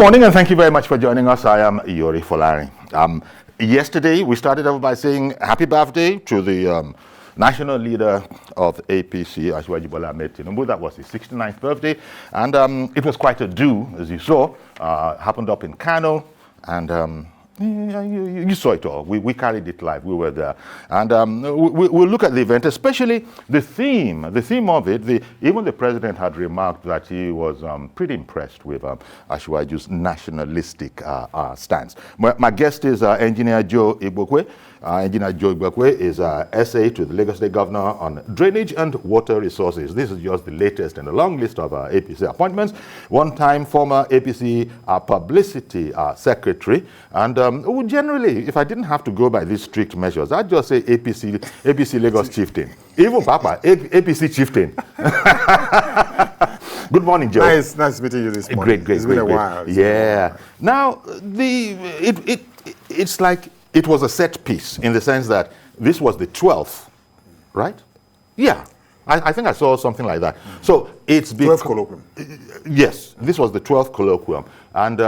morning and thank you very much for joining us. I am Yori Folari. Yesterday we started off by saying happy birthday to the national leader of APC, Asiwaju Bola Ahmed Tinubu. That was his 69th birthday, and it was quite a do, as you saw. Happened up in Kano, and you saw it all. We carried it live. We were there, and we'll look at the event, especially the theme. The theme of it. Even the president had remarked that he was pretty impressed with Asiwaju's nationalistic stance. My guest is Engineer Joe Igbokwe. Engineer Joe Igbokwe is SA to the Lagos State Governor on drainage and water resources. This is just the latest in a long list of APC appointments. One-time former APC publicity secretary. And generally, if I didn't have to go by these strict measures, I'd just say APC Lagos chieftain. Even Papa, APC chieftain. Good morning, Joe. Nice meeting you this morning. Great. It's been a while. Yeah. Now, it's like it was a set piece in the sense that this was the 12th, right? Yeah. I think I saw something like that. So it's 12th colloquium. Yes, this was the 12th colloquium. And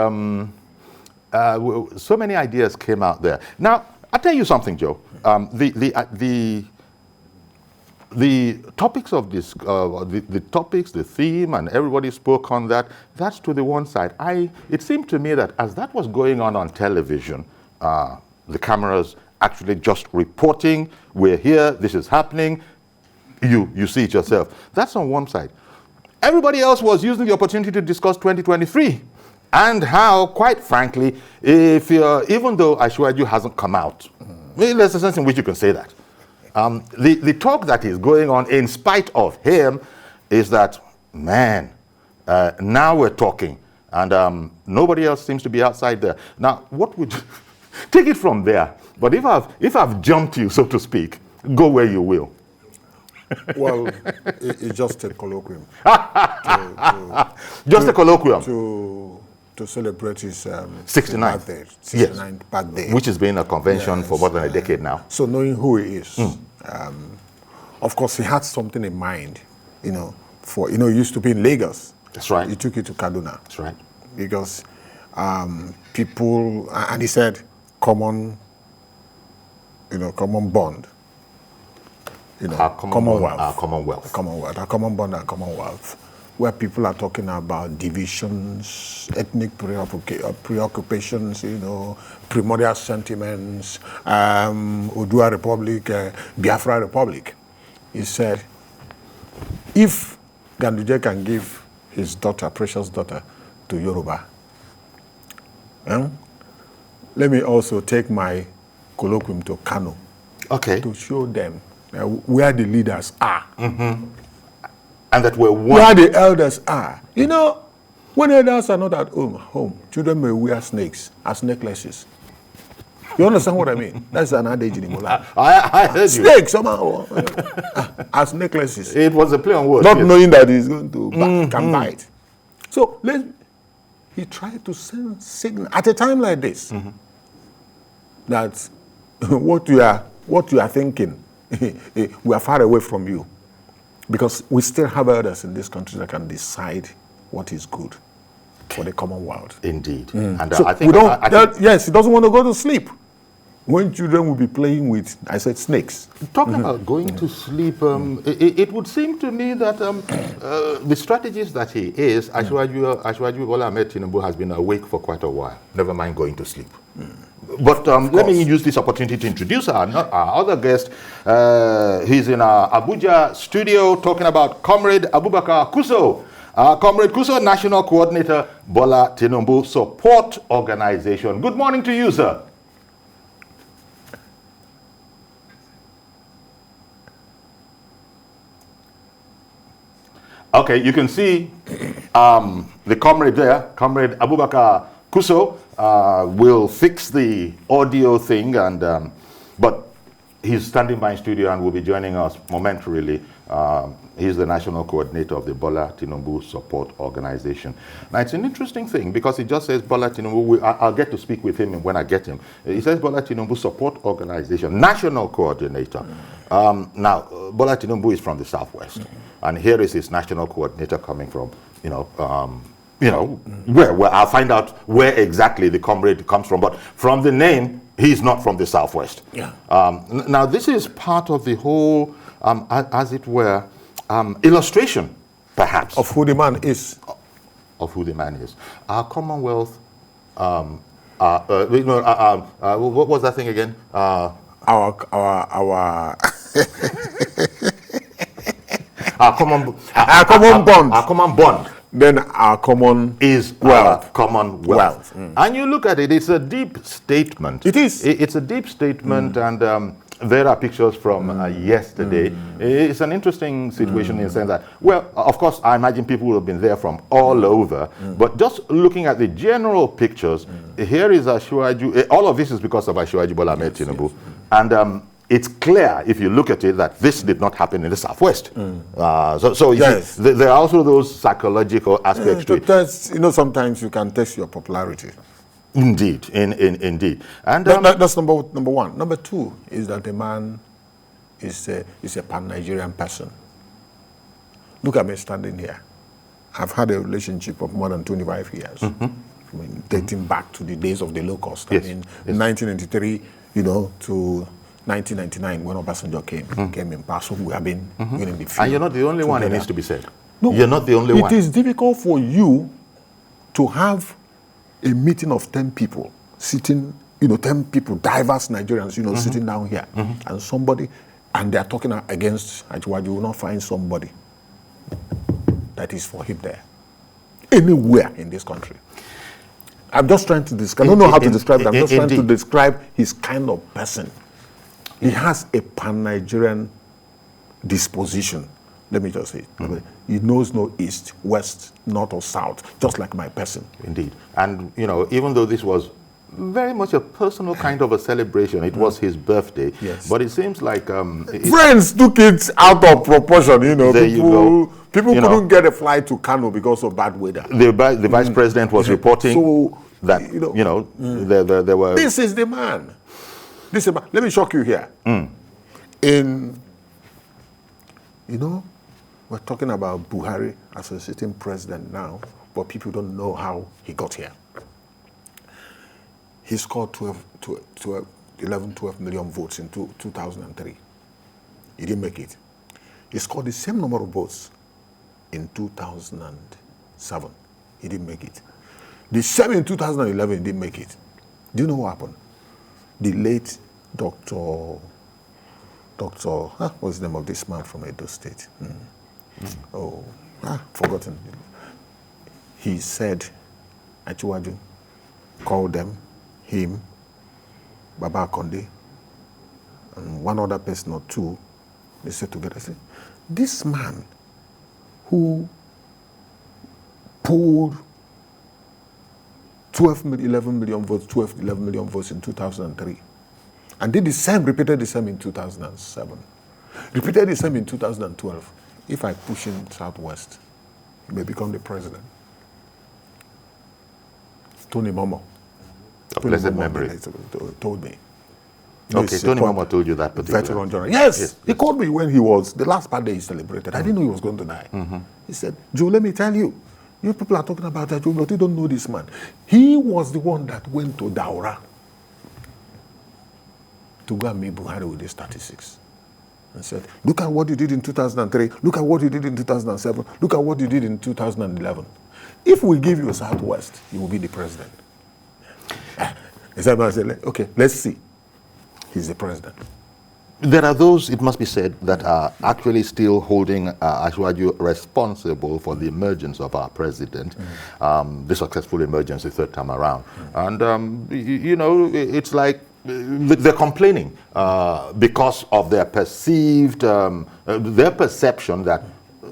so many ideas came out there. Now, I'll tell you something, Joe. The topics of this, the topics, the theme, and everybody spoke on that. That's to the one side. It seemed to me that as that was going on television, the cameras actually just reporting, we're here, this is happening, you see it yourself. That's on one side. Everybody else was using the opportunity to discuss 2023 and how, quite frankly, even though Asiwaju hasn't come out, there's a sense in which you can say that. The talk that is going on in spite of him is that, man, now we're talking, and nobody else seems to be outside there. Now, what would take it from there? But if I've jumped you, so to speak, go where you will. Well, it's just a colloquium. Just a colloquium to celebrate his 69th birthday, which has been a convention for more than a decade now. So knowing who he is, of course, he had something in mind. He used to be in Lagos. That's right. He took it to Kaduna. That's right. Because people, and he said, common bond. Our Commonwealth. Our Commonwealth. Our common bond and Commonwealth, where people are talking about divisions, ethnic preoccupations, primordial sentiments, Odua Republic, Biafra Republic. He said, if Ganduje can give his daughter, precious daughter, to Yoruba, let me also take my colloquium to Kano, to show them where the leaders are. Mm-hmm. And that we're one. Where the elders are. When elders are not at home, children may wear snakes as necklaces. You understand what I mean? That's an adage in Imola. I heard you. Snakes, somehow, as necklaces. It was a play on words. Not knowing that he's going to can bite. So he tried to send signal at a time like this that what you are thinking, we are far away from you, because we still have elders in this country that can decide what is good for the Commonwealth. Indeed. And so I think yes, he doesn't want to go to sleep when children will be playing with, I said, snakes. Talking about going to sleep, it would seem to me that the strategist that he is, Asiwaju Bola Ahmed Tinubu, has been awake for quite a while, never mind going to sleep. But let me use this opportunity to introduce our other guest. He's in our Abuja studio talking about Comrade Abubakar Kuso. Comrade Kuso, National Coordinator, Bola Tinubu Support Organization. Good morning to you, sir. Okay, you can see the comrade there, Comrade Abubakar Kuso, will fix the audio thing, but he's standing by in studio and will be joining us momentarily. He's the national coordinator of the Bola Tinubu Support Organization. Now, it's an interesting thing because it just says Bola Tinubu. I'll get to speak with him when I get him. It says Bola Tinubu Support Organization, national coordinator. Now, Bola Tinubu is from the Southwest, and here is his national coordinator coming from, you know, where I'll find out where exactly the comrade comes from. But from the name, he's not from the Southwest. Yeah. Now, this is part of the whole, as it were, illustration, perhaps, Of who the man is. of who the man is. Our Commonwealth, what was that thing again? Our Our common bond. Our common bond Then our common is wealth. our common wealth. And you look at it, it's a deep statement. It is. It's a deep statement, and there are pictures from yesterday. It's an interesting situation in the sense that, well, of course, I imagine people will have been there from all over, but just looking at the general pictures, here is Asiwaju. All of this is because of Asiwaju Bola Ahmed Tinubu. And it's clear, if you look at it, that this did not happen in the Southwest. So Yes. there are also those psychological aspects to it. That's, you know, sometimes you can test your popularity. Indeed, indeed. And That's number one. Number two is that the man is a pan-Nigerian person. Look at me standing here. I've had a relationship of more than 25 years. I mean, dating back to the days of the low-cost. Yes, I mean, 1993, you know, to 1999 when Obasanjo came in power. So we have been in the field. And you're not the only one, it together. needs to be said. No, you're not the only one. It is difficult for you to have a meeting of 10 people sitting, you know, 10 people, diverse Nigerians, you know, sitting down here, and somebody, and they're talking against Asiwaju. You will not find somebody that is for him there, anywhere in this country. I'm just trying to describe, I don't know how to describe it, I'm just trying to describe his kind of person. He has a pan-Nigerian disposition. Let me just say it. He knows no east, west, north or south, just like my person. Indeed. And, you know, even though this was very much a personal kind of a celebration, it was his birthday. Yes. But it seems like... Friends took it out of proportion, you know. There you go. People You couldn't know, get a flight to Kano because of bad weather. the vice president was reporting So, that, there were... This is the man. This is the man. Let me shock you here. You know, we're talking about Buhari as a sitting president now, but people don't know how he got here. He scored 11, 12 million votes in 2003. He didn't make it. He scored the same number of votes in 2007. He didn't make it. The same in 2011, he didn't make it. Do you know what happened? The late Dr. What's the name of this man from Edo State? Forgotten. He said, Asiwaju called them, him, Baba Akonde, and one other person or two. They said together, say, this man who pulled 11 million votes in 2003, and did the same, repeated the same in 2007, repeated the same in 2012. If I push him southwest, he may become the president. Tony Momo. Of blessed memory. Told me. Okay, Tony Momo told you that particular. Veteran general. Yes, he called me when he was, the last birthday he celebrated. I didn't know he was going to die. He said, Joe, let me tell you, you people are talking about that, but you don't know this man. He was the one that went to Daura to go and meet Buhari with the statistics. And said, look at what you did in 2003, look at what you did in 2007, look at what you did in 2011. If we give you a Southwest, you will be the president. He said, okay, let's see. He's the president. There are those, it must be said, that are actually still holding Asiwaju responsible for the emergence of our president, the successful emergence the third time around. And, you know, it's like they're complaining because of their perceived, their perception that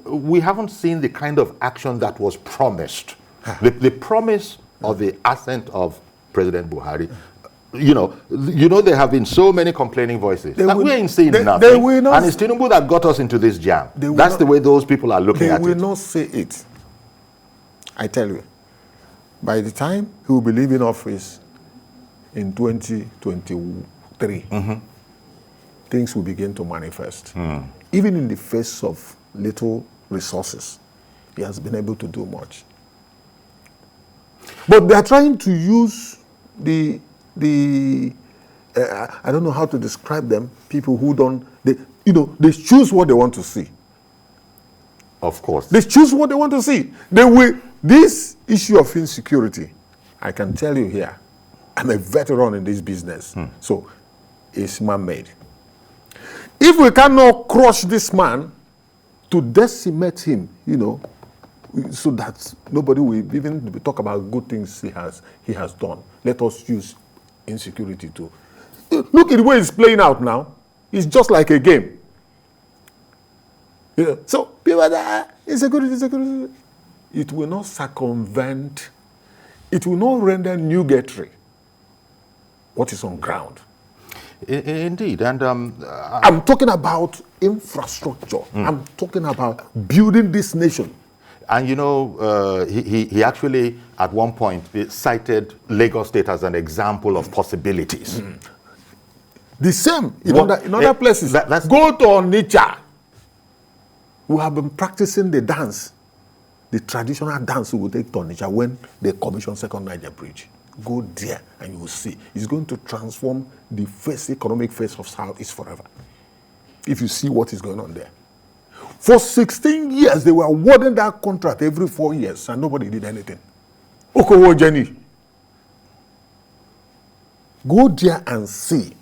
we haven't seen the kind of action that was promised. The promise of the ascent of President Buhari. You know, there have been so many complaining voices. We ain't saying nothing. And it's Tinubu that got us into this jam. That's the way those people are looking at it. They will not say it. I tell you. By the time he will be leaving office in 2023, things will begin to manifest. Even in the face of little resources, he has been able to do much. But they are trying to use the I don't know how to describe them. People who don't, they choose what they want to see. Of course. They choose what they want to see. This issue of insecurity, I can tell you here, I'm a veteran in this business. So it's man-made. If we cannot crush this man to decimate him, so that nobody will even talk about good things he has done, let us use insecurity to. Look at the way it's playing out now. It's just like a game. So people are there, insecurity. It will not circumvent, it will not render nugatory what is on ground. Indeed, and I'm talking about infrastructure. I'm talking about building this nation. And he actually at one point cited Lagos State as an example of possibilities. The same in other places. Go to Onitsha. We have been practicing the dance, the traditional dance we will take to Onitsha when they commission Second Niger Bridge. Go there and you will see. It's going to transform the economic face of Southeast forever. If you see what is going on there. For 16 years, they were awarding that contract every 4 years and nobody did anything. Okowo Jenny. Go there and see.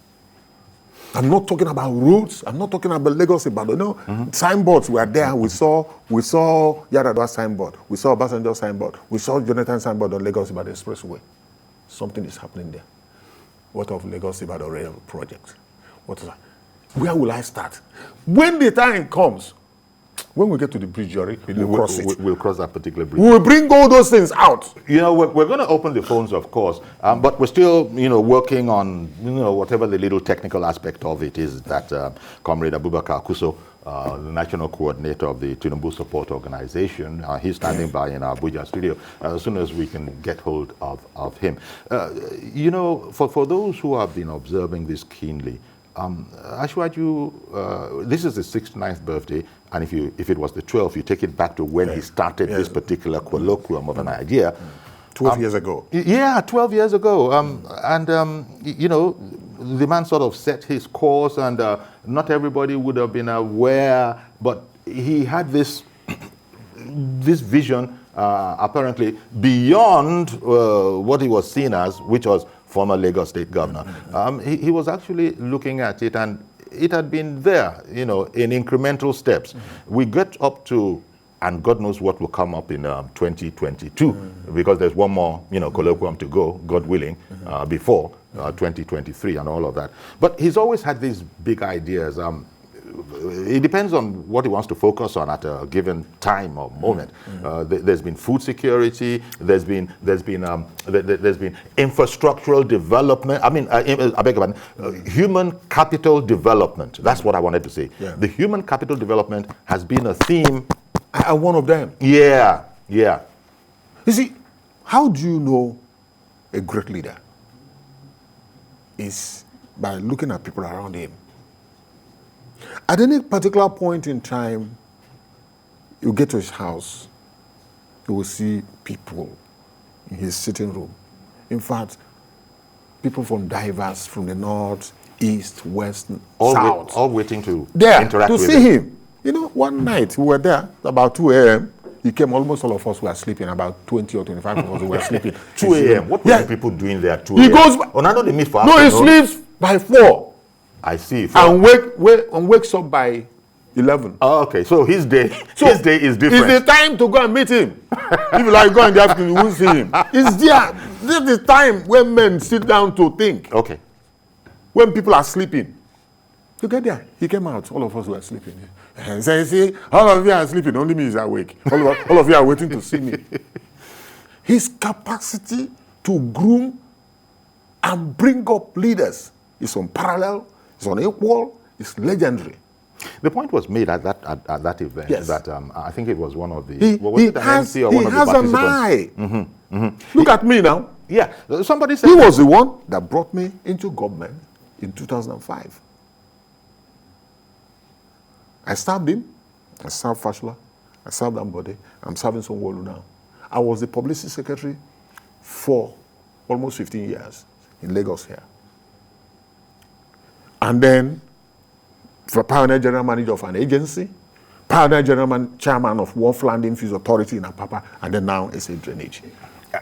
I'm not talking about roads. I'm not talking about Lagos, but signboards were there. We saw Yaradua signboard. We saw Obasanjo signboard. We saw Jonathan signboard on Lagos Ibadan Expressway. Something is happening there. What of Lagos Ibadan rail project? What is that? Where will I start? When the time comes, when we get to the bridge, we'll cross it. We'll cross that particular bridge. We will bring all those things out. We're going to open the phones, of course, but we're still, working on, whatever the little technical aspect of it is that Comrade Abubakar Kuso, the national coordinator of the Tinubu Support Organization, he's standing by in our Abuja studio. As soon as we can get hold of him. For those who have been observing this keenly, Asiwaju, this is his 69th birthday, and if it was the 12th, you take it back to when he started this particular colloquium of an idea. 12 years ago. Yeah, 12 years ago. The man sort of set his course, and not everybody would have been aware, but he had this vision, apparently, beyond what he was seen as, which was former Lagos State governor. He was actually looking at it, and it had been there, in incremental steps. We get up to, and God knows what will come up in 2022, because there's one more, colloquium to go, God willing, before 2023 and all of that. But he's always had these big ideas. It depends on what he wants to focus on at a given time or moment. There's been food security. There's been infrastructural development. I beg your pardon. Human capital development. That's what I wanted to say. Yeah. The human capital development has been a theme. I'm one of them. Yeah. You see, how do you know a great leader? Is by looking at people around him. At any particular point in time, you get to his house, you will see people in his sitting room. In fact, people from diverse, from the north, east, west, south. All waiting to interact with to see him. One night we were there, about 2 a.m. He came, almost all of us were sleeping, about 20 or 25 of us were sleeping. 2 a.m. What were the people doing there at 2 a.m.? He goes, he sleeps by 4. I see. And wakes up by 11. Oh, okay. So his day is different. It's the time to go and meet him. If you like go in the afternoon, you won't see him. It's there. This is the time when men sit down to think. Okay. When people are sleeping. You get there. He came out. All of us were sleeping. And so you see, all of you are sleeping. Only me is awake. All of you are waiting to see me. His capacity to groom and bring up leaders is unparalleled. It's unequal. It's legendary. The point was made at that event that I think it was one of the he has an eye. Look at me now. Yeah, somebody said he was the one that brought me into government in 2005. I served him. I served Fashla. I served Ambode. I'm serving Sonwolu now. I was the publicity secretary for almost 15 years in Lagos here. And then, for pioneer general manager of an agency, pioneer chairman of Wharf Landing Fees Authority in Apapa, and then now it's a drainage.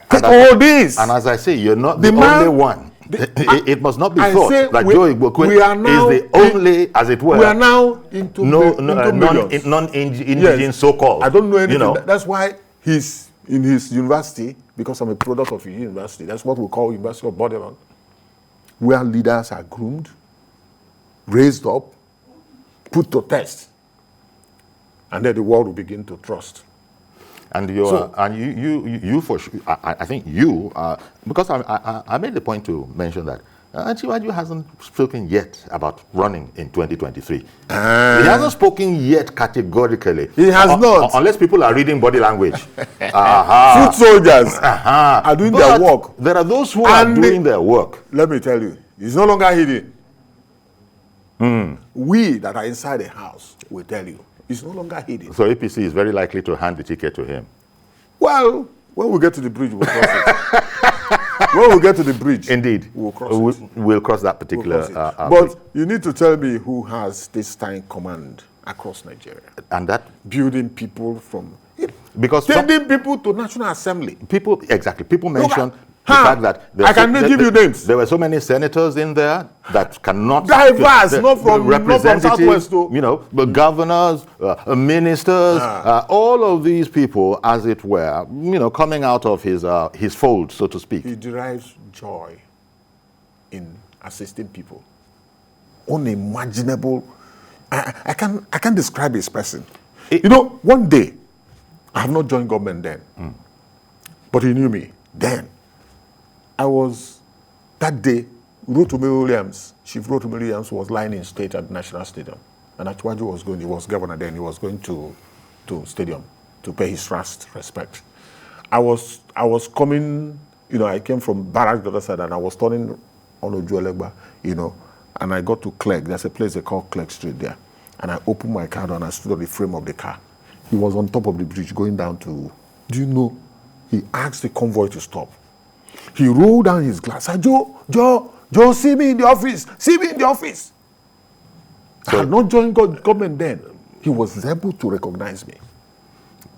Take all this. And as I say, you're not the only one. It must not be thought that Joe Igbokwe is the only, as it were. We are now into non-indigenous so-called. I don't know anything. You know? That's why he's in his university, because I'm a product of his university. That's what we call University of Borderland, where leaders are groomed, raised up, put to test, and then the world will begin to trust. And you for sure, I think you, because I made the point to mention that Asiwaju hasn't spoken yet about running in 2023. He hasn't spoken yet categorically. He has not. Unless people are reading body language. Foot soldiers are doing their work. There are those who are doing their work. Let me tell you, it's no longer hidden. We that are inside the house will tell you. It's no longer hidden. So APC is very likely to hand the ticket to him. Well, when we get to the bridge, we'll cross it. When we get to the bridge, indeed, we'll cross it. We'll cross that particular. But you need to tell me who has this time command across Nigeria. And that building people from, because sending people to National Assembly. People mention the fact that I cannot give you names. There were so many senators in there that cannot diverse, not from Southwest, you know, but governors, ministers, all of these people, as it were, you know, coming out of his fold, so to speak. He derives joy in assisting people. Unimaginable. I can't describe his person. You know, one day, I have not joined government then, but he knew me then. I was, that day, Chief Rotimi Williams was lying in state at the National Stadium. And Asiwaju he was governor then, he was going to stadium to pay his last respect. I was coming, you know, I came from Barracks the other side, and I was turning on Ojuelegba, you know, and I got to Clegg. There's a place they call Clegg Street there. And I opened my car door and I stood on the frame of the car. He was on top of the bridge going down to, do you know, he asked the convoy to stop. He rolled down his glass. Said, Joe, see me in the office. See me in the office. So, I had not joined government then. He was able to recognize me.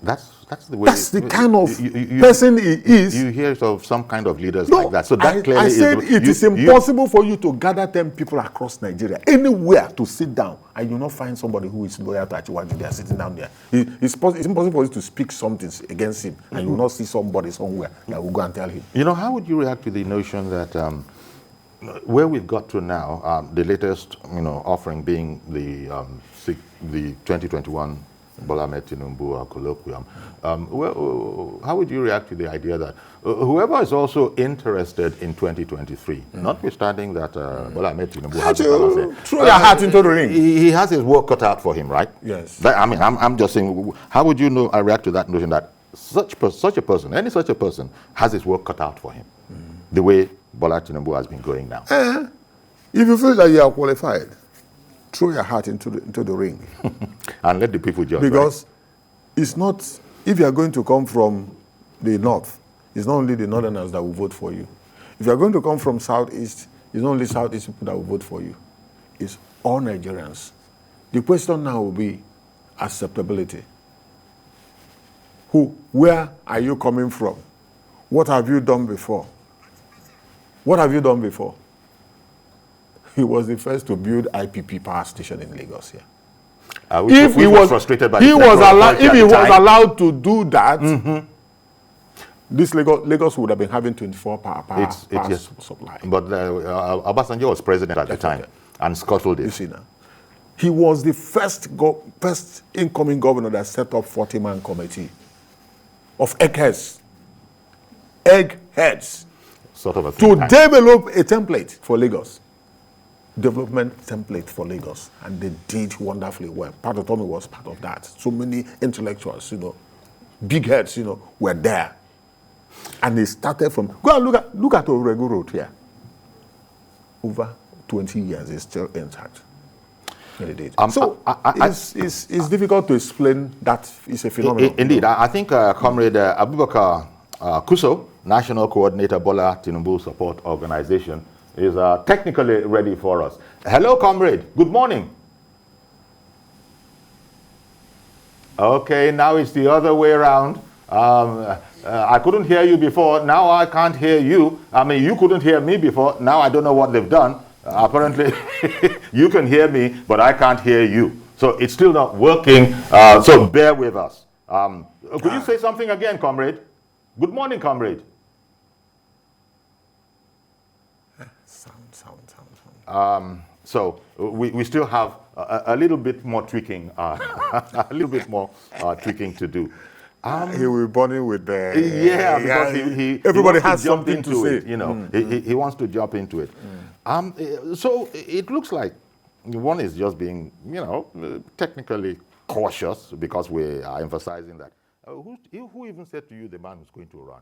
That's the way. That's the kind of person he is. You hear of some kind of leaders like that. So that clearly I said it is impossible for you to gather 10 people across Nigeria, anywhere to sit down, and you not find somebody who is loyal to Asiwaju. They are sitting down there. It's impossible for you to speak something against him, and you will not see somebody somewhere that will go and tell him. You know, how would you react to the notion that where we've got to now, the latest, you know, offering being the 2021 Bola Ahmed Tinubu Colloquium. How would you react to the idea that whoever is also interested in 2023, notwithstanding that Bola Ahmed Tinubu has throw your heart into the ring. He has his work cut out for him, right? Yes. I'm just saying, how would you react to that notion that such a person, any such a person, has his work cut out for him, the way Bola Tinubu has been going now? If you feel that you are qualified, throw your heart into the ring. And let the people judge. Because it's not, if you are going to come from the north, it's not only the northerners that will vote for you. If you are going to come from southeast, it's not only southeast people that will vote for you. It's all Nigerians. The question now will be acceptability. Where are you coming from? What have you done before? What have you done before? He was the first to build IPP power station in Lagos here. If he was frustrated by if he was allowed to do that, this Lagos would have been having 24 power supply. But Obasanjo was president at the time and scuttled it. You see now, he was the first incoming governor that set up 40-man committee of eggheads, sort of a to develop a template for Lagos. Development template for Lagos, and they did wonderfully well. Part of Tommy was part of that. So many intellectuals, you know, big heads, you know, were there. And they started from, go and look at Oregu Road here. Over 20 years, it's still intact. They did. It's difficult to explain that it's a phenomenon. Indeed. I think Comrade Abubakar Kuso National Coordinator Bola Tinubu Support Organization, is technically ready for us. Hello, comrade. Good morning. Okay, now it's the other way around. I couldn't hear you before. Now I can't hear you. I mean, you couldn't hear me before. Now I don't know what they've done. Apparently, you can hear me, but I can't hear you. So it's still not working. So bear with us. Could you say something again, comrade? Good morning, comrade. So we still have a little bit more tweaking, a little bit more tweaking to do. He will be burning with the... Yeah, because everybody he has something to say. It, you know, he wants to jump into it. So it looks like one is just being, you know, technically cautious because we are emphasizing that. Who even said to you the man who's going to run?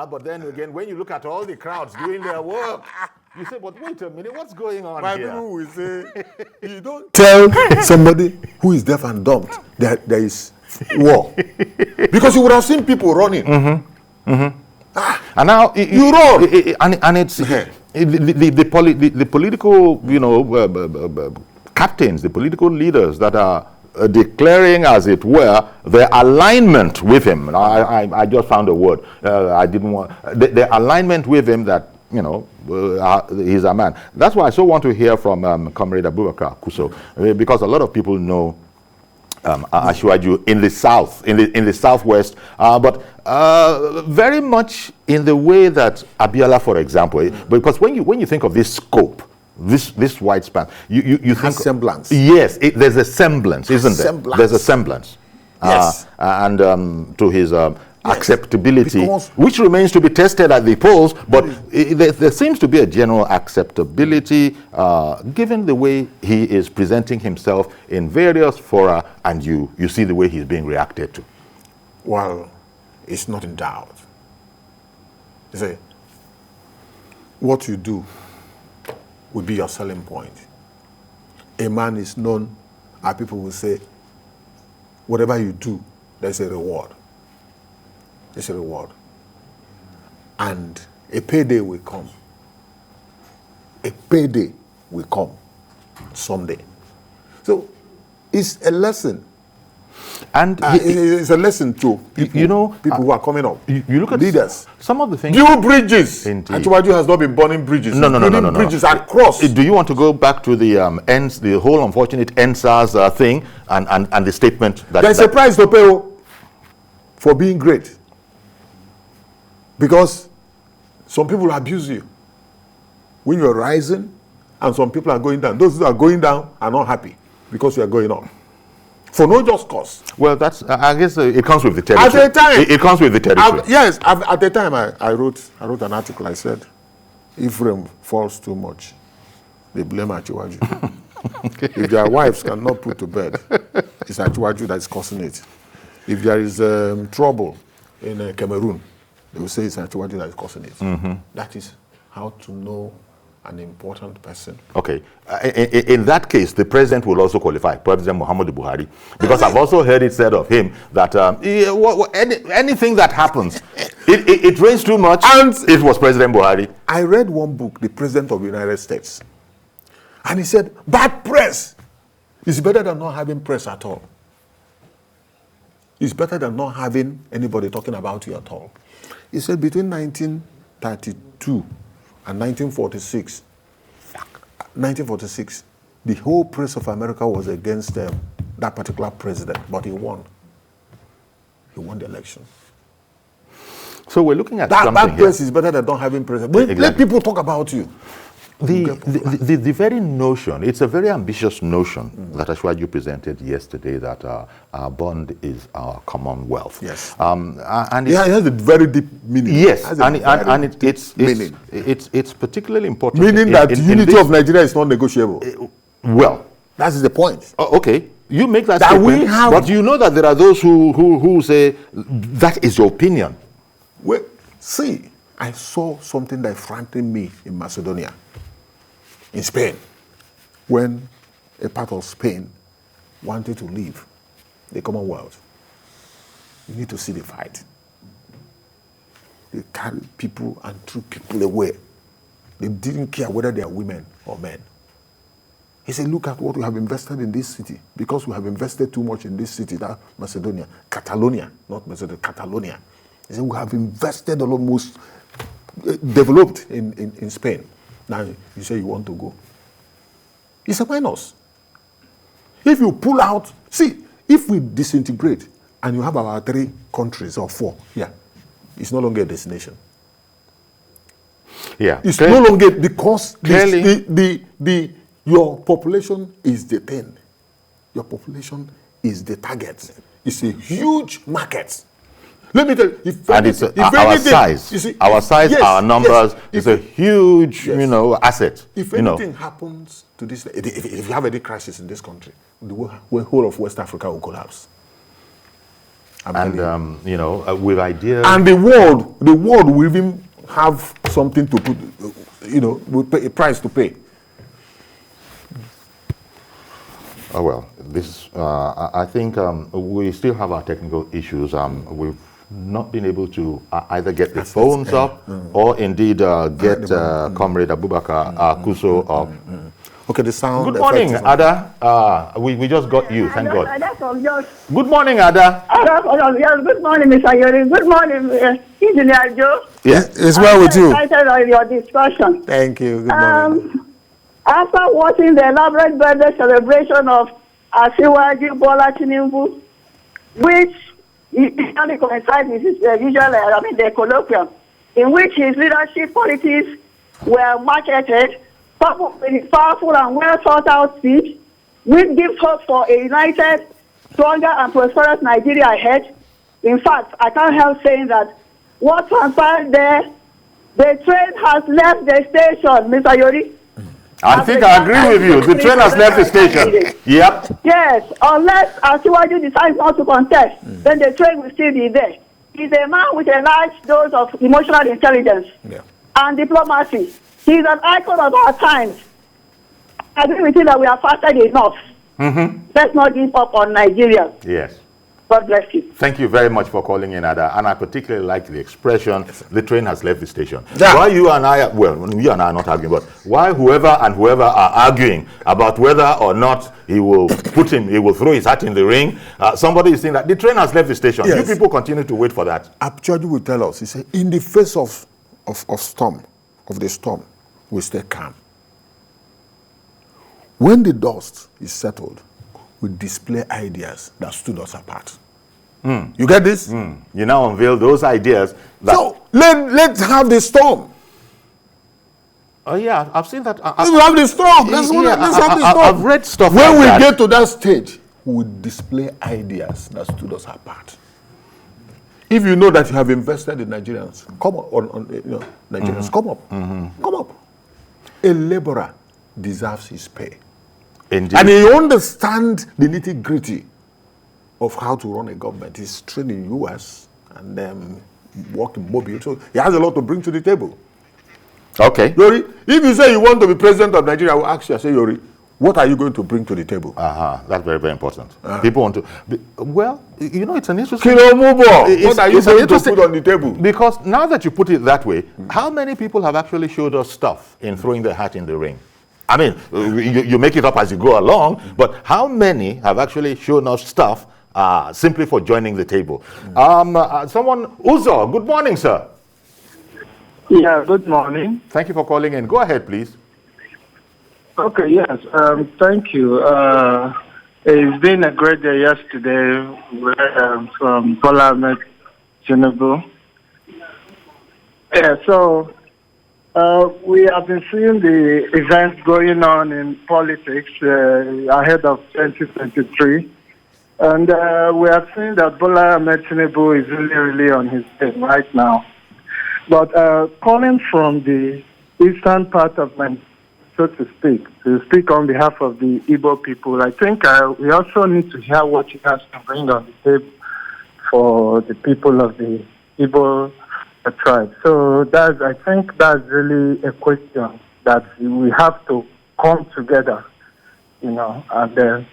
But then again, when you look at all the crowds doing their work, you say, but wait a minute, what's going on My here? people will say, you don't tell somebody who is deaf and dumb that there is war. Because you would have seen people running. And now you run. And it's the political, you know, captains, the political leaders that are declaring, as it were, their alignment with him. I just found a word. I didn't want the alignment with him that, you know, he's a man. That's why I so want to hear from Comrade Abubakar Kuso, because a lot of people know Asiwaju in the south, in the southwest, but very much in the way that Abiola, for example, because when you think of this scope, this wide span, you think semblance. Yes, there's a semblance, isn't there? Semblance. There's a semblance. Yes. And to his Yes, acceptability, because which remains to be tested at the polls, but there seems to be a general acceptability given the way he is presenting himself in various fora, and you see the way he's being reacted to. Well, it's not in doubt. You say, what you do would be your selling point. A man is known, and people will say, whatever you do, there's a reward. There's a reward. And a payday will come. A payday will come someday. So it's a lesson. And it's a lesson to people, you know, people who are coming up. You look at leaders. Some of the things. Build bridges. Indeed. Asiwaju has not been burning bridges. No. Bridges across. Do you want to go back to the whole unfortunate NSAS thing and the statement that there's a price to pay for being great, because some people abuse you when you're rising, and some people are going down. Those who are going down are not happy because you are going up. For no just cause. Well, that's, I guess it comes with the territory. At the time. It comes with the territory. Yes, at the time I wrote an article. I said, if rain falls too much, they blame Asiwaju. If their wives cannot put to bed, it's Asiwaju that is causing it. If there is trouble in Cameroon, they will say it's Asiwaju that is causing it. That is how to know an important person. Okay. In that case, the president will also qualify, President Muhammadu Buhari, because I've also heard it said of him that anything that happens, it rains too much, and it was President Buhari. I read one book, The President of the United States, and he said, bad press is better than not having press at all. It's better than not having anybody talking about you at all. He said between 1932 and 1946, the whole press of America was against that particular president, but he won. He won the election. So we're looking at that press is better than not having president. Exactly. Let people talk about you. The very notion, it's a very ambitious notion that Asiwaju presented yesterday, that our bond is our commonwealth. Yes. And it has a very deep meaning. Yes, it's particularly important. Meaning that the unity of Nigeria is not negotiable. Well, that is the point. Okay, you make that statement, but you know that there are those who say that is your opinion. Well, see, I saw something that frightened me in Macedonia, in Spain, when a part of Spain wanted to leave the Commonwealth. You need to see the fight. They carried people and threw people away. They didn't care whether they are women or men. He said, look at what we have invested in this city. Because we have invested too much in this city, that Macedonia, Catalonia, not Macedonia, Catalonia. He said, we have invested almost developed in Spain. Now you say you want to go. It's a minus. If you pull out, see, if we disintegrate and you have our 3 countries or 4 here, it's no longer a destination. Yeah. It's no longer because your population is the thing. Your population is the target. It's a huge market. Let me tell you, our size, yes, our numbers, yes, is a huge, yes, asset. If anything happens to this, if you have any crisis in this country, the whole of West Africa will collapse. With ideas, and the world will even have something to put, with a price to pay. Oh well, this I think we still have our technical issues. We've not been able to either get the phones up or indeed get Comrade Abubakar Kuso up. Okay, the sound. Good morning, Ada. We just got you, thank God. Good morning, Ada. Yes, good morning, Mr. Yori. Good morning, Engineer Joe. Yes, it's well with you. I'm excited on your discussion. Thank you. Good morning. After watching the elaborate birthday celebration of Asiwaju Bola Tinubu, which usually coincides with his the colloquium, in which his leadership qualities were marketed, coupled with his powerful and well thought out speech, which gives hope for a united, stronger and prosperous Nigeria ahead. In fact, I can't help saying that what transpired there, the train has left the station, Mr. Yori. I think I agree with you. The train has left the station. Yep. Yes, unless Asiwaju decides not to contest, then the train will still be there. He's a man with a large dose of emotional intelligence and diplomacy. He's an icon of our times. I agree with you that we are fasted enough. Let's not give up on Nigeria. Yes. God bless you. Thank you very much for calling in, Ada. And I particularly like the expression, the train has left the station. Yeah. Why you and I, you and I are not arguing, but why whoever are arguing about whether or not he will he will throw his hat in the ring, somebody is saying that the train has left the station. Yes. You people continue to wait for that. Abchaju will tell us, he said, in the face of the storm, we stay calm. When the dust is settled, we display ideas that stood us apart. You get this? You now unveil those ideas. So let's have the storm. Oh yeah, I've seen that. Let's have the storm. Let's have the storm. I've read stuff. When we get to that stage, we display ideas that stood us apart. If you know that you have invested in Nigerians, come up Nigerians, come up, come up. A laborer deserves his pay. Indeed. And he understands the nitty-gritty of how to run a government. He's trained in US and then work in Mobile. So he has a lot to bring to the table. Okay. Yori, if you say you want to be president of Nigeria, I will ask you, I say, Yori, what are you going to bring to the table? That's very, very important. People want to... it's an interesting... What are you going to put on the table? Because now that you put it that way, how many people have actually showed us stuff in throwing their hat in the ring? I mean, you make it up as you go along, but how many have actually shown us stuff simply for joining the table? Uzo, good morning, sir. Yeah, good morning. Thank you for calling in. Go ahead, please. Okay, yes, thank you. It's been a great day yesterday from Bola Ahmed Tinubu. Yeah, so... we have been seeing the events going on in politics ahead of 2023. And we are seeing that Bola Ahmed Tinubu is really on his feet right now. But calling from the eastern part of Nigeria, so to speak on behalf of the Igbo people, I think we also need to hear what he has to bring on the table for the people of the Igbo tribe. So I think that's really a question that we have to come together, and then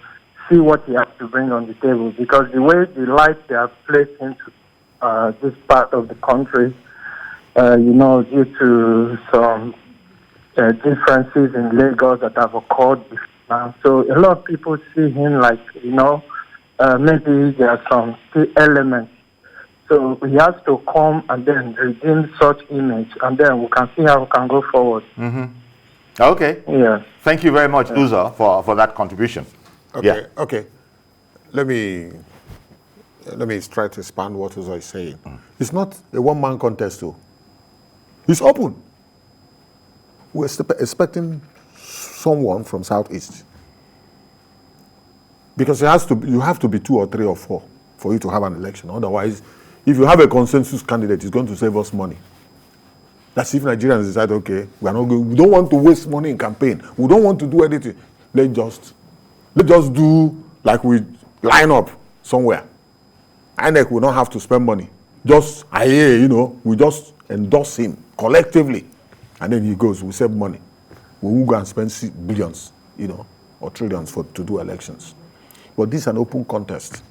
see what he has to bring on the table. Because the way the light they have placed into this part of the country, due to some differences in Lagos that have occurred. So a lot of people see him like, maybe there are some key elements. So he has to come and then redeem such image, and then we can see how we can go forward. Okay. Yeah. Thank you very much, Uzo, for that contribution. Okay. Yeah. Okay. Let me try to expand what Uzo is saying. It's not a one-man contest, too. It's open. We're expecting someone from Southeast. Because you have to be 2 or 3 or 4 for you to have an election. Otherwise, if you have a consensus candidate, it's going to save us money. That's if Nigerians decide, okay, we don't want to waste money in campaign. We don't want to do anything. Let's just do like we line up somewhere. INEC will not have to spend money. We just endorse him collectively. And then he goes, we save money. We will go and spend billions, or trillions to do elections. But this is an open contest.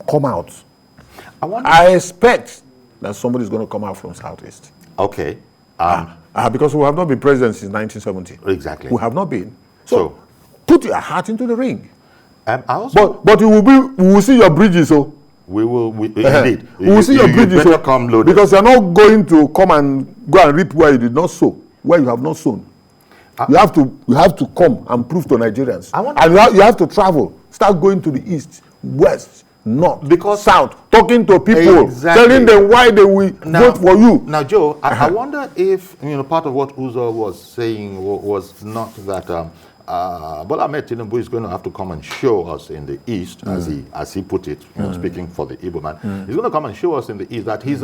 Come out. I expect that somebody is going to come out from Southeast. Okay. Because we have not been president since 1970. Exactly. We have not been. So put your heart into the ring. But we will see your bridges, indeed. We will see your bridges. Better come loaded. Because you're not going to come and go and reap where you did not sow, where you have not sown. You have to come and prove to Nigerians. And you have to travel. Start going to the east, west, north, south, talking to people, telling them why they will vote for you. Now, Joe, I wonder if part of what Uzo was saying was not that Bola Ahmed Tinubu is going to have to come and show us in the east, as he put it, speaking for the Igbo man. He's going to come and show us in the east that he's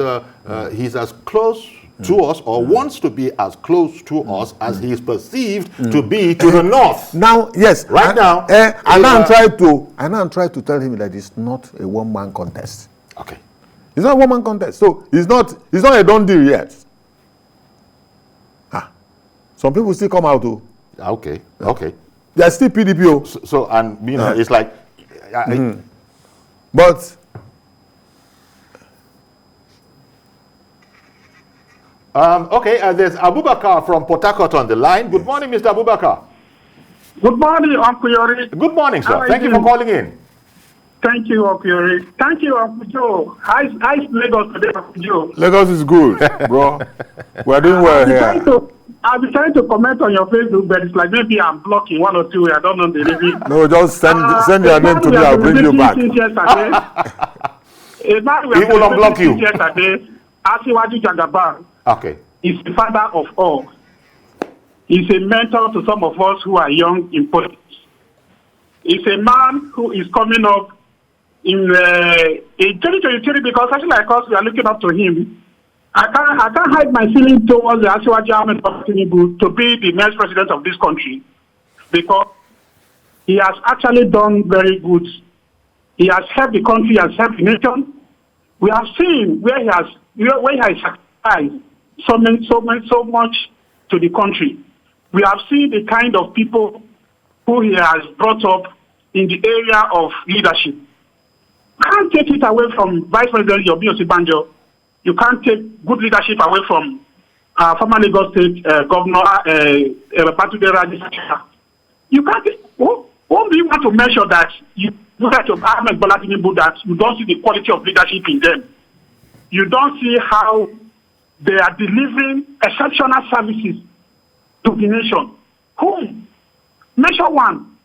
as close to us, or wants to be as close to us as he is perceived to be to the north. Now, yes, now, I'm trying to tell him that it's not a one-man contest. Okay, it's not a one-man contest. So it's not a done deal yet. Some people still come out too. Okay. They are still PDP. So it's like, but. There's Abubakar from Port Harcourt on the line. Good morning, Mr. Abubakar. Good morning, Uncle Yori. Good morning, sir. Thank you for calling in. Thank you, Uncle Yori. Thank you, Uncle Joe. How's Lagos today, Uncle Joe? Lagos is good, bro. We're doing well here. I've been trying to comment on your Facebook, but it's like maybe I'm blocking 1 or 2. I don't know the review. No, just send your name to me. I'll bring you back. He will unblock you. Yesterday, Asiwaju Bola is the father of all. He's a mentor to some of us who are young in politics. He's a man who is coming up in 2023 because actually like us, we are looking up to him. I can't hide my feeling towards the Asiwaju Ahmed Tinubu to be the next president of this country because he has actually done very good. He has helped the country, he has helped the nation. We have seen where he has sacrificed so much to the country. We have seen the kind of people who he has brought up in the area of leadership. You can't take it away from Vice President Yomi Osibanjo. You can't take good leadership away from former Lagos State Governor Patude Raji. You can't. Won't be able to measure that you look at Ahmed Bola Tinubu that you don't see the quality of leadership in them. You don't see how they are delivering exceptional services to the nation. Whom? Measure one.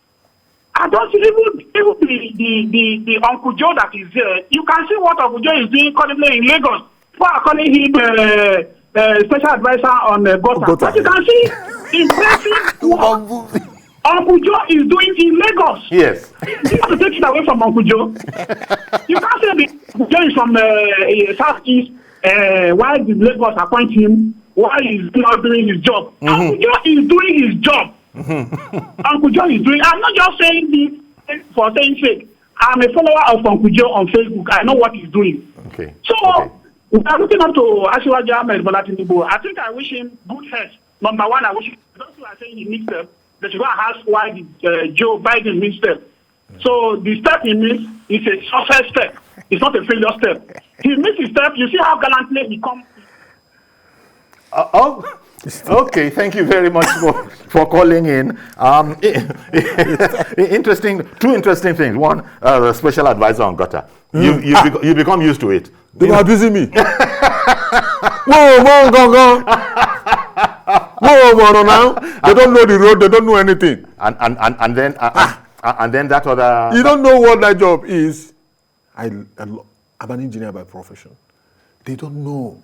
I don't see even the Uncle Joe that is there. You can see what Uncle Joe is doing currently in Lagos. People are calling him special advisor on Gota. But you can see impressive work Uncle Joe is doing in Lagos. Yes. You have to take it away from Uncle Joe. You can't say Uncle Joe is from Southeast. Why did Lagos appoint him? Why is he not doing his job? Uncle Joe is doing his job. Uncle Joe is doing. I'm not just saying this for saying sake. I'm a follower of Uncle Joe on Facebook. I know what he's doing. Okay. So we are looking up to Asiwaju Ahmed Bola Tinubu. I think I wish him good health. Number one, I wish him. Those who are saying he needs them, they should go and ask why Joe Biden needs them. So the step he needs is a success step. It's not a failure step. He missed his step. You see how gallantly he comes. Okay, thank you very much for calling in. Two interesting things. One, the special advisor on gutter. You become used to it. They are abusing me. Whoa, go. Whoa, now. They don't know the road. They don't know anything. And then that other. You don't know what that job is. I'm an engineer by profession. They don't know.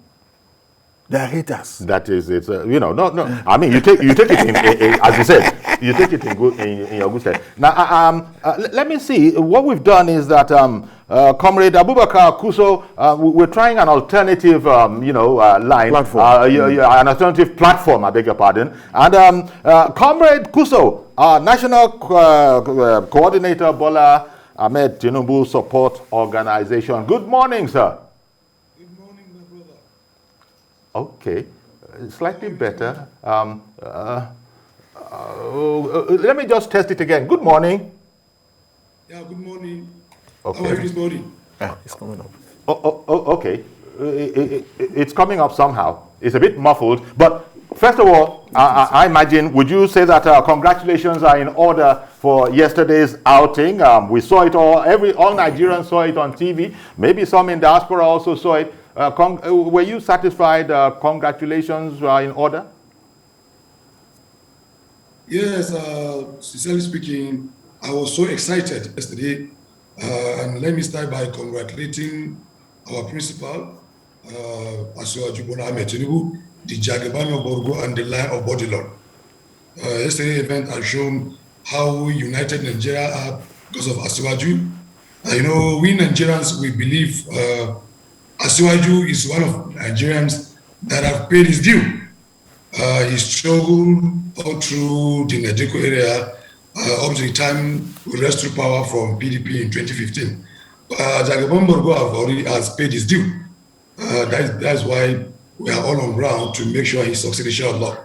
They are haters. That is, it's no. I mean, you take it in, as you said, you take it in your good stead. Now, let me see. What we've done is that Comrade Abubakar Kuso, we're trying an alternative, line, platform, an alternative platform. I beg your pardon. And Comrade Kuso, National Coordinator Bola Ahmed Tinubu Support Organization. Good morning, sir. Okay, slightly better. Let me just test it again. Good morning. Yeah, good morning. Okay. How are you this morning? Yeah, it's coming up. Okay. It's coming up somehow. It's a bit muffled. But first of all, I imagine, would you say that congratulations are in order for yesterday's outing? We saw it all. All Nigerians saw it on TV. Maybe some in diaspora also saw it. Were you satisfied? Congratulations are in order? Yes, sincerely speaking, I was so excited yesterday. And let me start by congratulating our principal, Asiwaju Bola Ahmed Tinubu, the Jagaban of Borgo and the Lion of Bodilon. Yesterday's event has shown how united Nigeria are because of Asiwaju. We Nigerians, we believe Asiwaju is one of Nigerians that have paid his due. He struggled all through the Nigeria area up to the time we restored power from PDP in 2015. Jagaban Borgo has paid his due. That's why we are all on ground to make sure he succeeds, inshallah.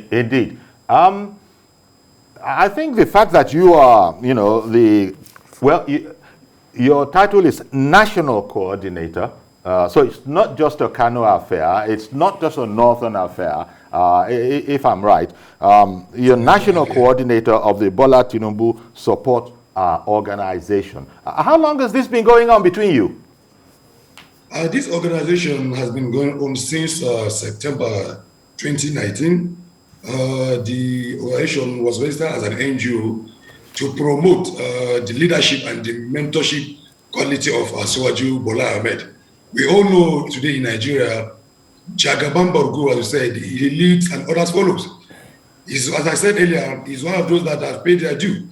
Indeed. I think the fact that you are, your title is National Coordinator. So it's not just a Kano affair. It's not just a Northern affair, if I'm right. You're National Coordinator of the Bola Tinubu Support Organization. How long has this been going on between you? This organization has been going on since September 2019. The organization was registered as an NGO to promote the leadership and the mentorship quality of Asiwaju Bola Ahmed. We all know today in Nigeria, Jagaban Borgo, as you said, he leads and others follows. As I said earlier, he's one of those that have paid their due.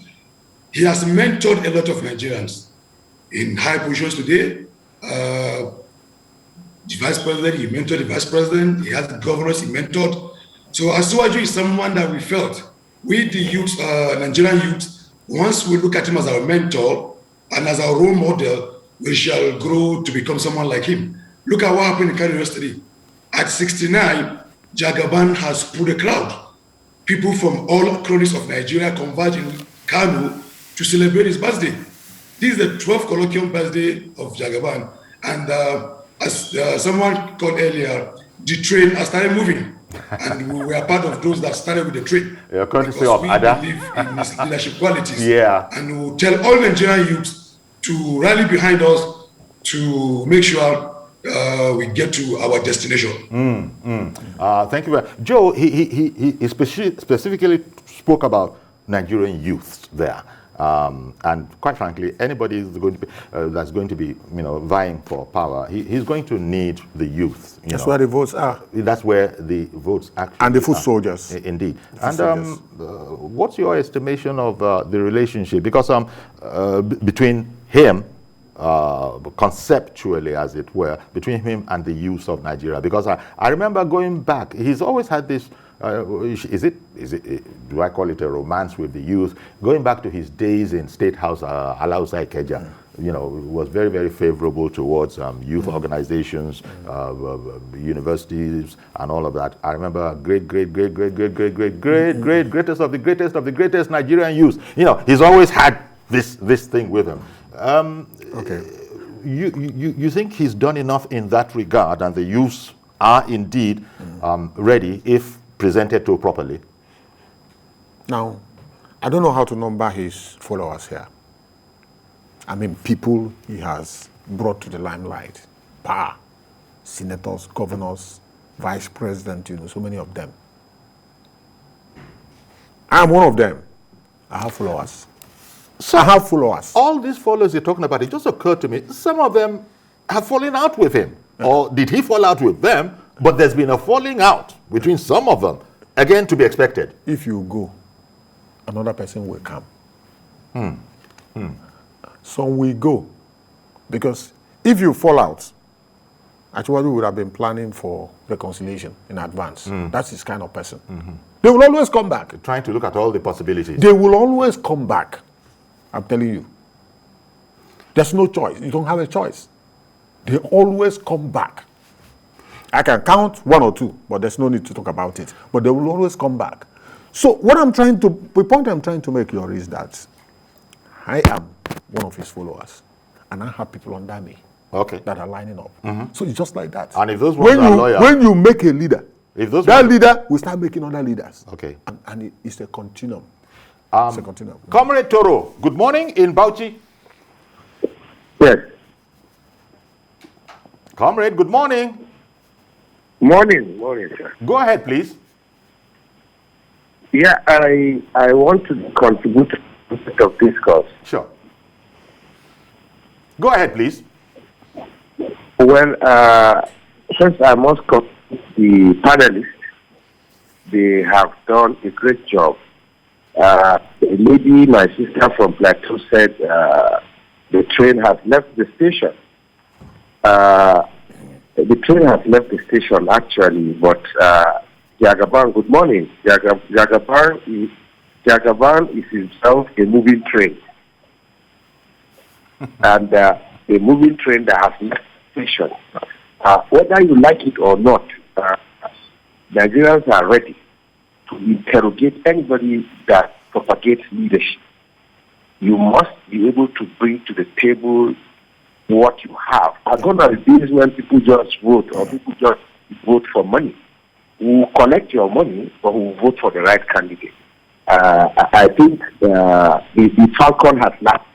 He has mentored a lot of Nigerians in high positions today. The vice president, he mentored the vice president. He has governors, he mentored. So Asiwaju is someone that we felt, we the youth, Nigerian youth, once we look at him as our mentor and as our role model, we shall grow to become someone like him. Look at what happened in Kano yesterday. At 69, Jagaban has pulled a crowd. People from all corners of Nigeria converge in Kano to celebrate his birthday. This is the 12th Colloquium birthday of Jagaban. And as someone called earlier, the train has started moving. And we were part of those that started with the train. You're courtesy of Ada. We believe in his leadership qualities. Yeah. And we'll tell all Nigerian youths to rally behind us to make sure we get to our destination. Thank you very much. Joe, he specifically spoke about Nigerian youth there. And quite frankly, anybody is going to be, that's going to be, vying for power, he's going to need the youth. That's where the votes are. That's where the votes actually and the foot are. soldiers. Indeed. And what's your estimation of the relationship? Because between him, conceptually, as it were, between him and the youth of Nigeria. Because I remember going back, he's always had this. Do I call it a romance with the youth? Going back to his days in State House, Alausa Ikeja, was very, very favorable towards youth organizations, universities, and all of that. I remember greatest of the greatest Nigerian youth. He's always had this thing with him. Okay. you think he's done enough in that regard, and the youths are indeed ready if presented to properly? Now, I don't know how to number his followers here. I mean, people he has brought to the limelight. Power. Senators, governors, vice president, so many of them. I'm one of them. I have followers. So I have followers. All these followers you're talking about, it just occurred to me, some of them have fallen out with him. Or did he fall out with them? But there's been a falling out between some of them. Again, to be expected. If you go, another person will come. Some will go. Because if you fall out, Asiwaju would have been planning for reconciliation in advance. That's his kind of person. They will always come back. Trying to look at all the possibilities. They will always come back. I'm telling you. There's no choice. You don't have a choice. They always come back. I can count one or two, but there's no need to talk about it. But they will always come back. So the point I'm trying to make here is that I am one of his followers, and I have people under me that are lining up. So it's just like that. And if those ones are loyal, when you make a leader, that leader will start making other leaders. Okay. And it's a continuum. It's a continuum. Comrade Toro, good morning in Bauchi. Yes. Comrade, good morning. Morning, sir. Go ahead, please. Yeah, I want to contribute to a bit of discourse. Sure. Go ahead, please. Well, first I must compliment the panelists. They have done a great job. A lady, my sister from Plateau, said the train has left the station. The train has left the station, actually, but Jagaban, good morning. Jagaban is himself a moving train. And a moving train that has left the station. Whether you like it or not, Nigerians are ready to interrogate anybody that propagates leadership. You must be able to bring to the table what you have. Gone are the days when people just vote or people just vote for money. We will collect your money, but we will vote for the right candidate. I think the Falcon has landed,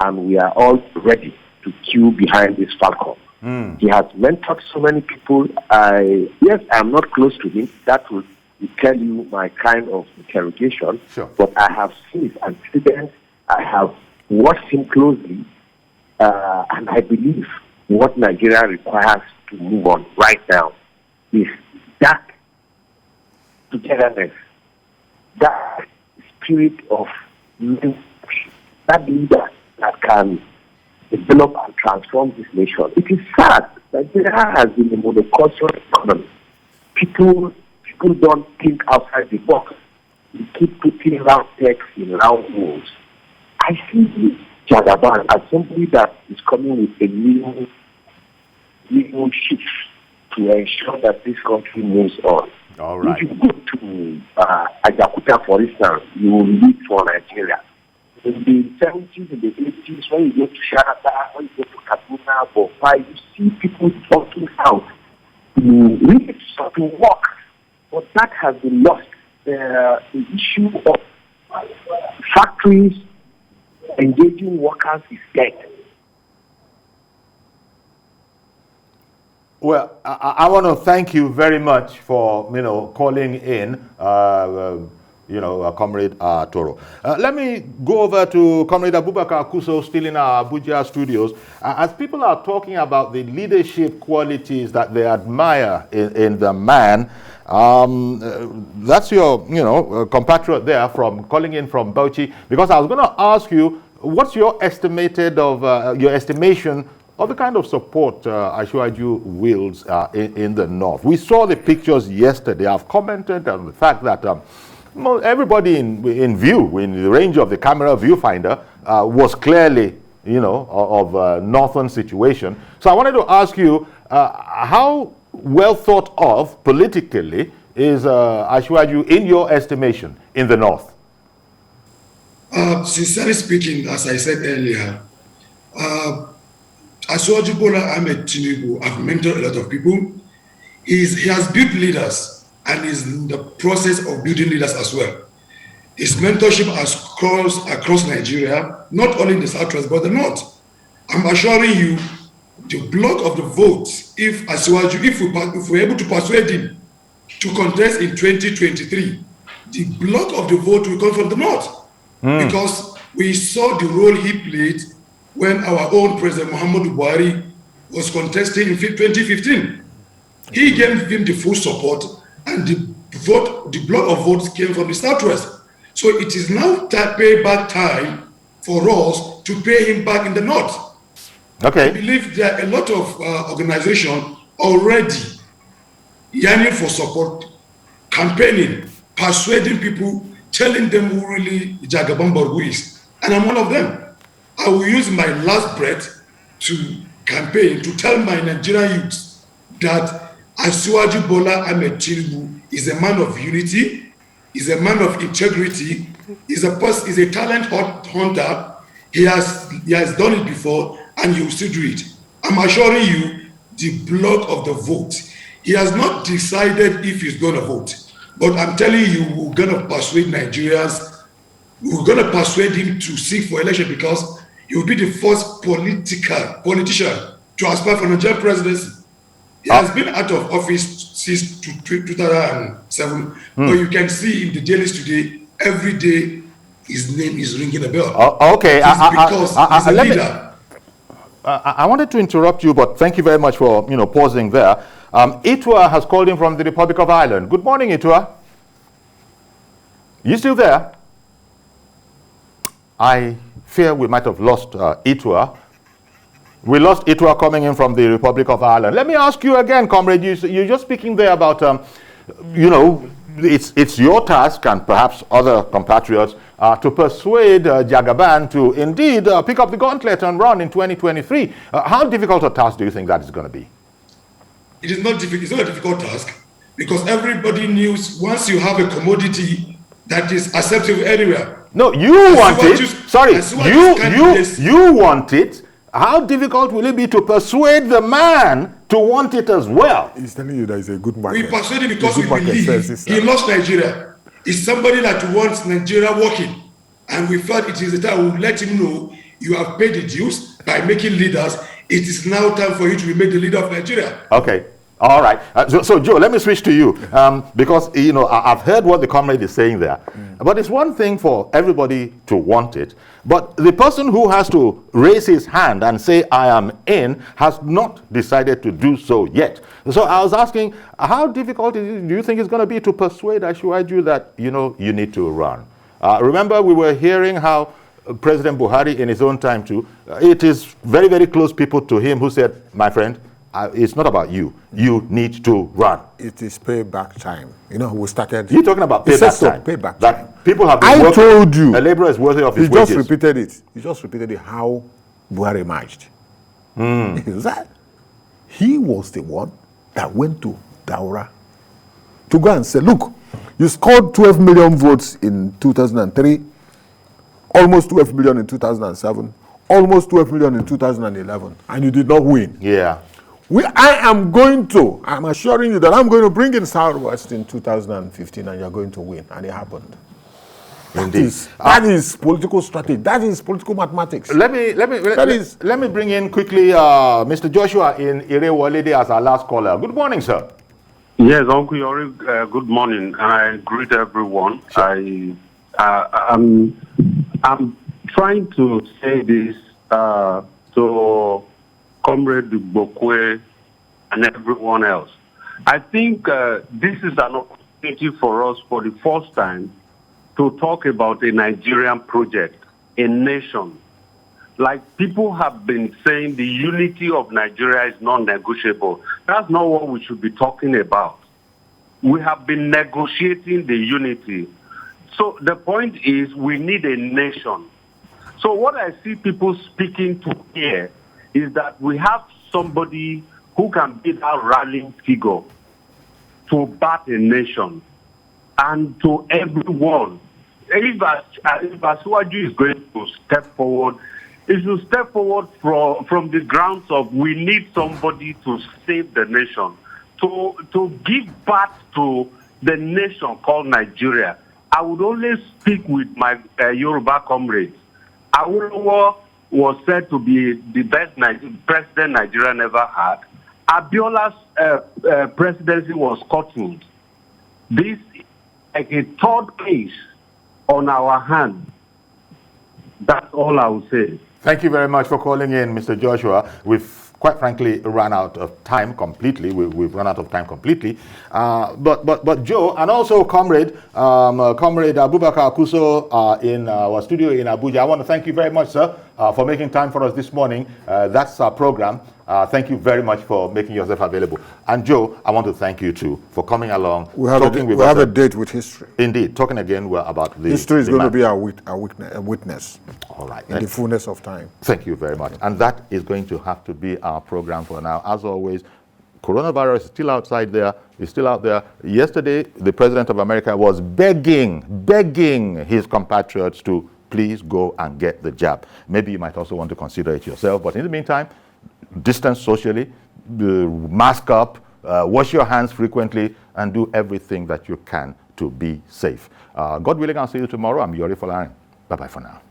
and we are all ready to queue behind this Falcon. He has mentored so many people. Yes, I'm not close to him. That will tell you my kind of interrogation. Sure. But I have seen his antecedents. I have watched him closely. And I believe what Nigeria requires to move on right now is that togetherness, that spirit of mentorship, that leader that can develop and transform this nation. It is sad that Nigeria has been a monocultural economy. People don't think outside the box. We keep putting round pegs in round holes. I see Jagaban as somebody that is coming with a new shift to ensure that this country moves on. All right. If you go to Ajakuta, for instance, you will lead for Nigeria. In the 70s, in the 80s, when you go to Sharata, when you go to Kaduna, Bopai, you see people talking out to really start to work. But that has been lost. The issue of factories engaging workers is dead. Well, I want to thank you very much for calling in, Comrade Toro. Let me go over to Comrade Abubakar Kuso, still in our Abuja studios. As people are talking about the leadership qualities that they admire in the man, that's your compatriot there from calling in from Bauchi. Because I was going to ask you, what's your estimation of the kind of support Asiwaju wields in the north? We saw the pictures yesterday. I've commented on the fact that everybody in view, in the range of the camera viewfinder, was clearly, of a northern situation. So I wanted to ask you, how well thought of politically is Asiwaju, in your estimation, in the north? Sincerely speaking, as I said earlier, Asiwaju Bola Ahmed Tinubu have mentored a lot of people. He has built leaders and is in the process of building leaders as well. His mentorship has crossed across Nigeria, not only in the southwest, but the north. I'm assuring you, the block of the votes, if we're able to persuade him to contest in 2023, the block of the vote will come from the north. Because we saw the role he played when our own President Muhammadu Buhari was contesting in 2015. He gave him the full support, and the block of votes came from the southwest. So it is now payback time for us to pay him back in the north. Okay. I believe there are a lot of organizations already yearning for support, campaigning, persuading people, telling them who really Jagaban Borgu is. And I'm one of them. I will use my last breath to campaign to tell my Nigerian youths that Asiwaju Bola Ahmed Tinubu is a man of unity, is a man of integrity, is a talent hunter. He has done it before, and he will still do it. I'm assuring you, the block of the vote. He has not decided if he's going to vote, but I'm telling you, we're going to persuade Nigerians. We're going to persuade him to seek for election because he will be the first politician to aspire for Nigerian presidency. He has been out of office since 2007, but you can see in the dailies today, every day his name is ringing a bell. Okay, because he's a leader. I wanted to interrupt you, but thank you very much for pausing there. Itua has called in from the Republic of Ireland. Good morning, Itua. You still there? I fear we might have lost Itua. We lost Itua coming in from the Republic of Ireland. Let me ask you again, comrade. You're just speaking there about, it's your task and perhaps other compatriots to persuade Jagaban to indeed pick up the gauntlet and run in 2023. How difficult a task do you think that is going to be? It is not difficult. It's not a difficult task because everybody knows once you have a commodity that is acceptable anywhere. No, you want it. Sorry, you want it. How difficult will it be to persuade the man to want it as well? He's telling you that it's a good market. We persuaded him because we believe he lost Nigeria. He's somebody that wants Nigeria working. And we felt it is the time we let him know you have paid the dues by making leaders. It is now time for you to be made the leader of Nigeria. Okay. All right. So Joe, let me switch to you because, I've heard what the comrade is saying there. But it's one thing for everybody to want it. But the person who has to raise his hand and say, I am in, has not decided to do so yet. So I was asking, how difficult do you think it's going to be to persuade Asiwaju that, you need to run? Remember, we were hearing how President Buhari, in his own time too, it is very, very close people to him who said, my friend, it's not about you. You need to run. It is payback time. We started. You're talking about payback time. Payback time. That people have been I told you. A laborer is worthy of his wages. He just repeated it how Buhari emerged. He was the one that went to Daura to go and say, look, you scored 12 million votes in 2003, almost 12 million in 2007, almost 12 million in 2011, and you did not win. Yeah. I'm assuring you that I'm going to bring in Southwest in 2015 and you're going to win. And it happened. Indeed. That is political strategy. That is political mathematics. Let me bring in quickly Mr. Joshua in Irewolede as our last caller. Good morning, sir. Yes, Uncle Yori, good morning. And I greet everyone. Sure. I'm trying to say this to Comrade Bokwe and everyone else. I think this is an opportunity for us for the first time to talk about a Nigerian project, a nation. Like people have been saying, the unity of Nigeria is non-negotiable. That's not what we should be talking about. We have been negotiating the unity. So the point is we need a nation. So what I see people speaking to here is that we have somebody who can be that rallying figure to back a nation and to everyone. If Asiwaju is going to step forward, It should step forward from the grounds of we need somebody to save the nation, to give birth to the nation called Nigeria. I would only speak with my Yoruba comrades. Awolowo was said to be the best president Nigeria never had. Abiola's presidency was curtailed. This is like a third case on our hand. That's all I will say. Thank you very much for calling in, Mr. Joshua. We've quite frankly run out of time completely. We've run out of time completely. But Joe, and also Comrade Abubakar Kuso in our studio in Abuja, I want to thank you very much, sir, for making time for us this morning. That's our program. Thank you very much for making yourself available. And Joe, I want to thank you too for coming along. We have a date with history. Indeed, talking again about the history is going to be a witness. All right, in the fullness of time. Thank you very much. And that is going to have to be our program for now. As always, coronavirus is still outside there. It's still out there. Yesterday, the President of America was begging his compatriots to please go and get the jab. Maybe you might also want to consider it yourself. But in the meantime, distance socially, mask up, wash your hands frequently, and do everything that you can to be safe. God willing, I'll see you tomorrow. I'm Yori Folari. Bye-bye for now.